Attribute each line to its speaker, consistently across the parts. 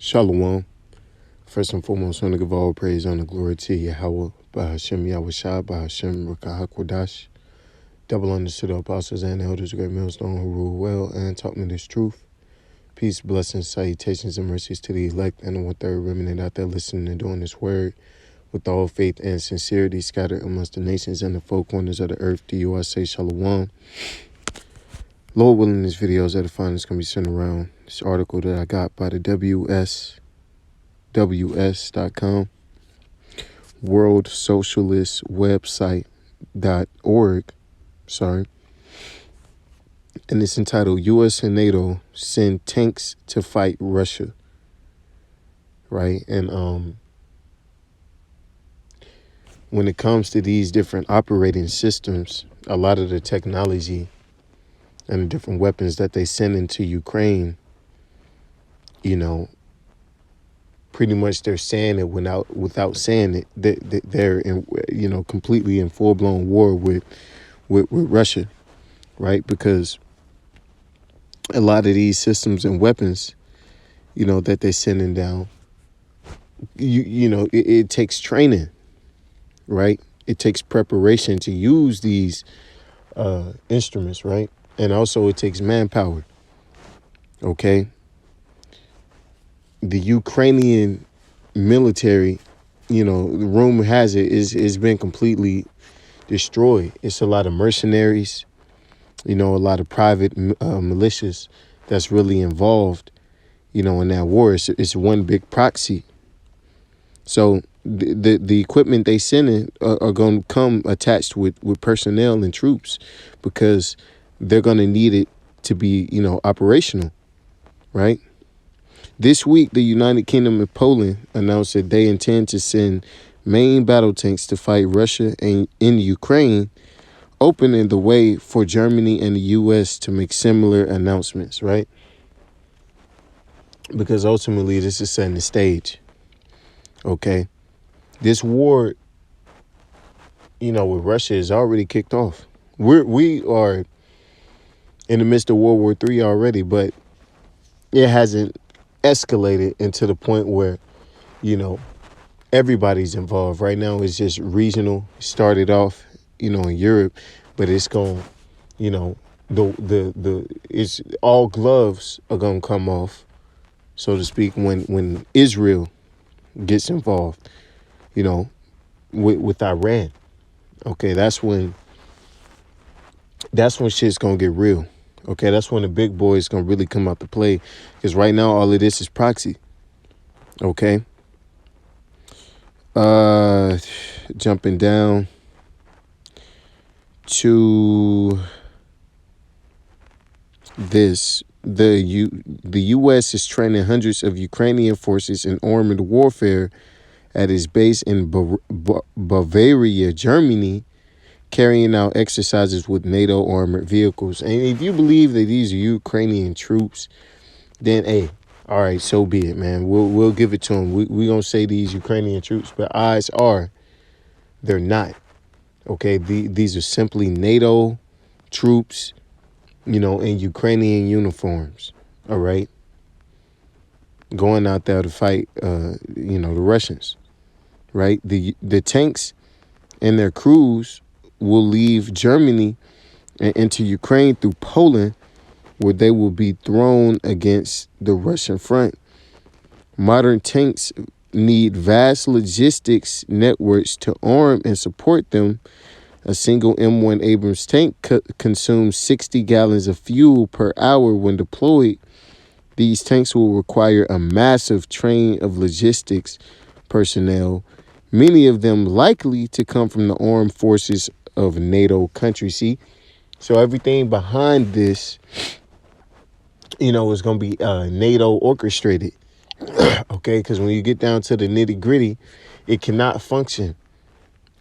Speaker 1: Shalom. First and foremost, I want to give all praise, honor, glory to Yahweh, Bahashem Yahushua, Bahashem Rakahakwadash. Double honors to the apostles and elders, great millstone who rule well and taught me this truth. Peace, blessings, salutations, and mercies to the elect and the one-third remnant out there listening and doing this word with all faith and sincerity scattered amongst the nations and the four corners of the earth. To you I say shalom. Lord willing, this video is edifying. It's going to be sent around this article that I got by the WS.com, World Socialist Website.org, and it's entitled U.S. and NATO Send Tanks to Fight Russia, right? And when it comes to these different operating systems, a lot of the technology and the different weapons that they send into Ukraine, pretty much they're saying it without saying it. They're completely in full-blown war with Russia, right? Because a lot of these systems and weapons, that they're sending down, it takes training, right? It takes preparation to use these instruments, right? And also it takes manpower, okay? The Ukrainian military, the rumor has it, is been completely destroyed. It's a lot of mercenaries, a lot of private militias that's really involved, in that war. It's one big proxy. So the equipment they send in are going to come attached with personnel and troops because they're going to need it to be, operational, right? This week, the United Kingdom and Poland announced that they intend to send main battle tanks to fight Russia in Ukraine, opening the way for Germany and the U.S. to make similar announcements, right? Because ultimately, this is setting the stage, okay? This war, with Russia is already kicked off. We are in the midst of World War III already, but it hasn't escalated into the point where, everybody's involved. Right now it's just regional. It started off, in Europe, but it's going, it's all gloves are going to come off, so to speak, when Israel gets involved, with Iran. Okay, that's when shit's going to get real. Okay, that's when the big boys going to really come out to play, because right now all of this is proxy. Okay. Jumping down to this, the U.S. is training hundreds of Ukrainian forces in armored warfare at its base in Bavaria, Germany, carrying out exercises with NATO armored vehicles. And if you believe that these are Ukrainian troops, then hey, all right, so be it, man. We'll give it to them. We gonna say these Ukrainian troops, but odds are they're not. Okay, these are simply NATO troops, in Ukrainian uniforms. All right, going out there to fight, the Russians. Right, the tanks and their crews will leave Germany and enter Ukraine through Poland, where they will be thrown against the Russian front. Modern tanks need vast logistics networks to arm and support them. A single M1 Abrams tank consumes 60 gallons of fuel per hour when deployed. These tanks will require a massive train of logistics personnel, many of them likely to come from the armed forces of NATO countries. See, so everything behind this, is going to be NATO orchestrated. Okay, because when you get down to the nitty gritty, it cannot function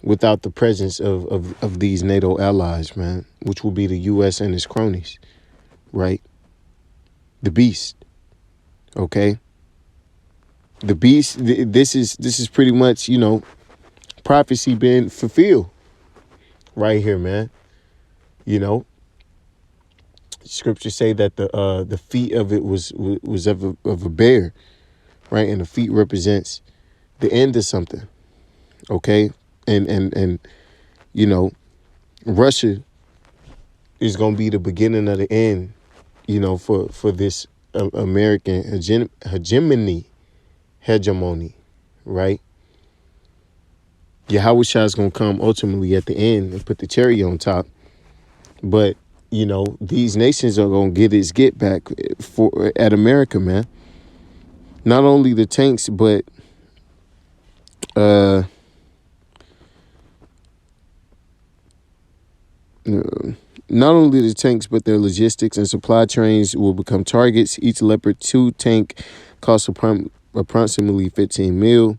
Speaker 1: without the presence of these NATO allies, man, which will be the U.S. and its cronies, right? The beast, okay? The beast, this is pretty much, prophecy being fulfilled right here, man. Scriptures say that the feet of it was of a bear, right? And the feet represents the end of something, okay? And you know, Russia is going to be the beginning of the end, for this American hegemony, right? Yahushua is going to come ultimately at the end and put the cherry on top. But, these nations are going to get its get back at America, man. Not only the tanks, but not only the tanks, but their logistics and supply trains will become targets. Each Leopard 2 tank costs approximately 15 mil.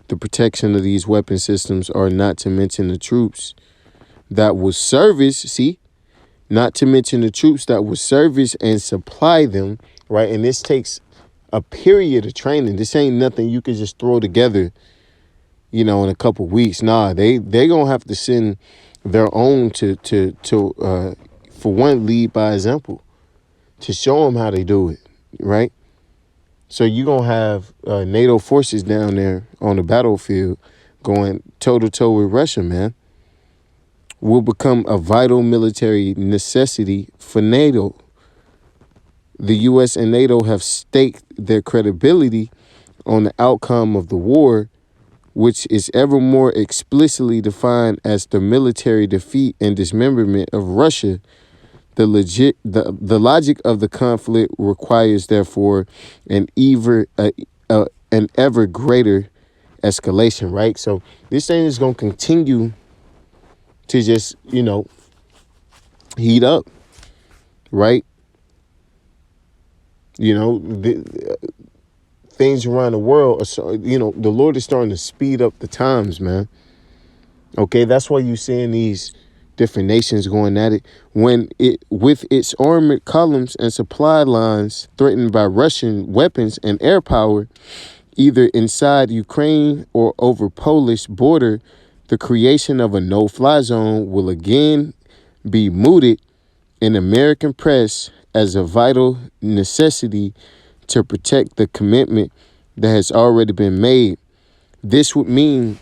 Speaker 1: The protection of these weapon systems are not to mention the troops that will service, not to mention the troops that will service and supply them, right? And this takes a period of training. This ain't nothing you could just throw together, in a couple weeks. Nah, they gonna have to send their own to for one, lead by example, to show them how they do it, right? So you're going to have NATO forces down there on the battlefield going toe-to-toe with Russia, man. Will become a vital military necessity for NATO. The U.S. and NATO have staked their credibility on the outcome of the war, which is ever more explicitly defined as the military defeat and dismemberment of Russia. The logic of the conflict requires, therefore, an ever greater escalation, right? So this thing is going to continue to just, heat up, right? Things around the world are, the Lord is starting to speed up the times, man. Okay, that's why you're seeing these different nations going at it with its armored columns and supply lines threatened by Russian weapons and air power, either inside Ukraine or over Polish border. The creation of a no-fly zone will again be mooted in American press as a vital necessity to protect the commitment that has already been made. This would mean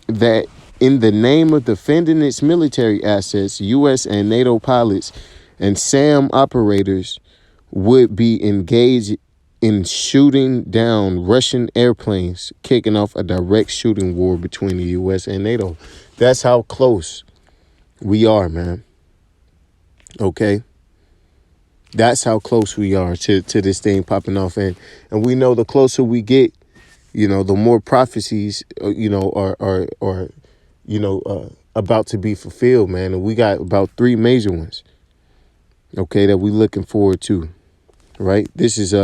Speaker 1: that in the name of defending its military assets, U.S. and NATO pilots and SAM operators would be engaged in shooting down Russian airplanes, kicking off a direct shooting war between the U.S. and NATO. That's how close we are, man. Okay? That's how close we are to this thing popping off. And we know the closer we get, the more prophecies, are about to be fulfilled, man. And we got about 3 major ones, okay, that we looking forward to, right? This is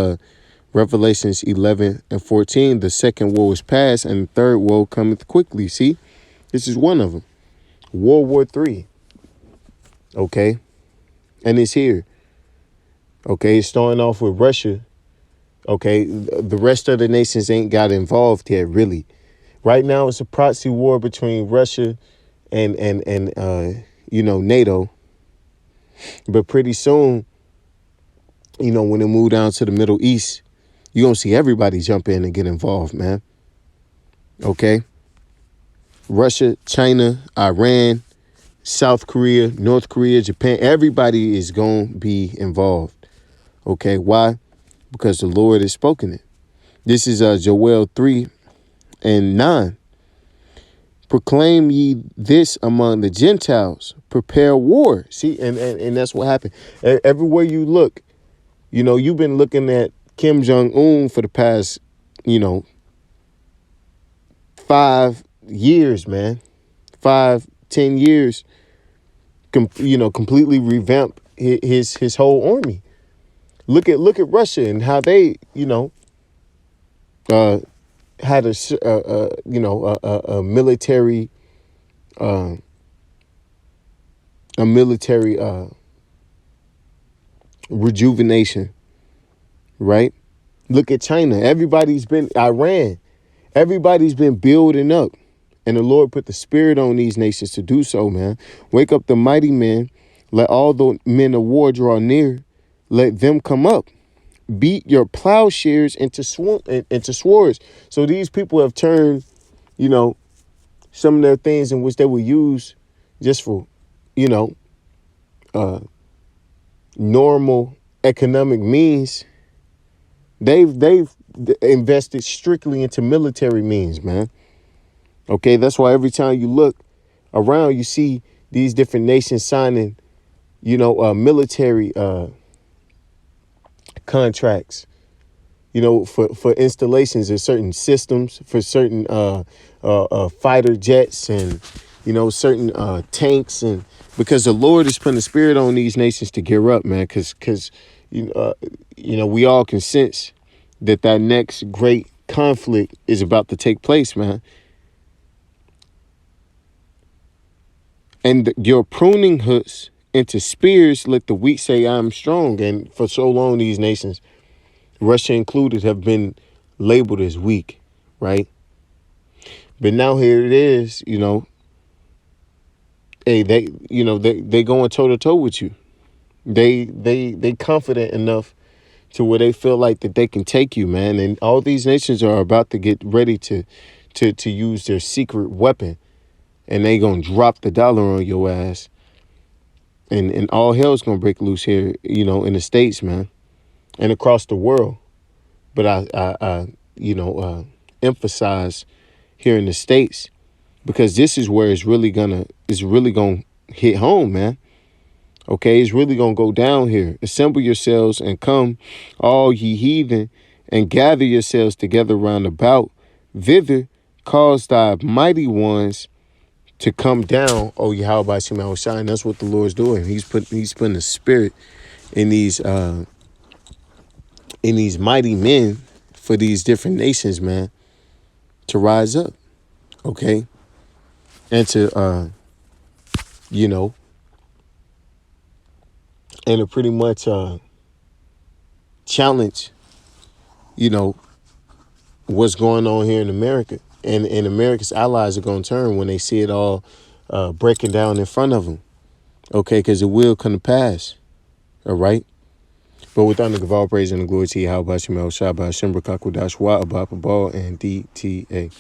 Speaker 1: Revelations 11 and 14. The second woe is past, and the third woe cometh quickly. See, this is one of them. World War III, okay? And it's here, okay? It's starting off with Russia, okay? The rest of the nations ain't got involved yet, really. Right now, it's a proxy war between Russia and NATO. But pretty soon, when it move down to the Middle East, you're going to see everybody jump in and get involved, man. Okay? Russia, China, Iran, South Korea, North Korea, Japan, everybody is going to be involved. Okay? Why? Because the Lord has spoken it. This is Joel 3 and 9. Proclaim ye this among the Gentiles. Prepare war. See, and that's what happened. Everywhere you look, you've been looking at Kim Jong-un for the past, 5 years, man. 5, 10 years, completely revamp his whole army. Look at Russia and how they, had a military rejuvenation, right? Look at China. Iran. Everybody's been building up, and the Lord put the spirit on these nations to do so, man. Wake up the mighty men. Let all the men of war draw near. Let them come up. beat your plowshares into swords. So these people have turned, you know, some of their things in which they would use just for, you know, uh, normal economic means. They've invested strictly into military means, man. Okay, that's why every time you look around, you see these different nations signing, military contracts, for installations of certain systems, for certain fighter jets, and certain tanks, and because the Lord is putting the spirit on these nations to gear up, man. Because we all can sense that next great conflict is about to take place, man. And your pruning hooks into spears let the weak say, "I'm strong." And for so long, these nations, Russia included, have been labeled as weak, right? But now here it is, hey, they going toe to toe with you. They confident enough to where they feel like that they can take you, man. And all these nations are about to get ready to use their secret weapon, and they gonna drop the dollar on your ass, and all hell's gonna break loose here, in the States, man, and across the world. But I emphasize here in the States, because this is where it's really gonna hit home, man. Okay, it's really gonna go down here. Assemble yourselves and come, all ye heathen, and gather yourselves together round about. Thither cause thy mighty ones to come down, oh Yahweh Shema Shai. And that's what the Lord's doing. He's putting the spirit in these mighty men for these different nations, man, to rise up. Okay. And to and to pretty much challenge, what's going on here in America. And America's allies are going to turn when they see it all breaking down in front of them. Okay, because it will come to pass. All right. But with honor, give all praise and the glory to Yahweh Shemel Shabbat Shem Brakakudashwa Abba Ball and DTA.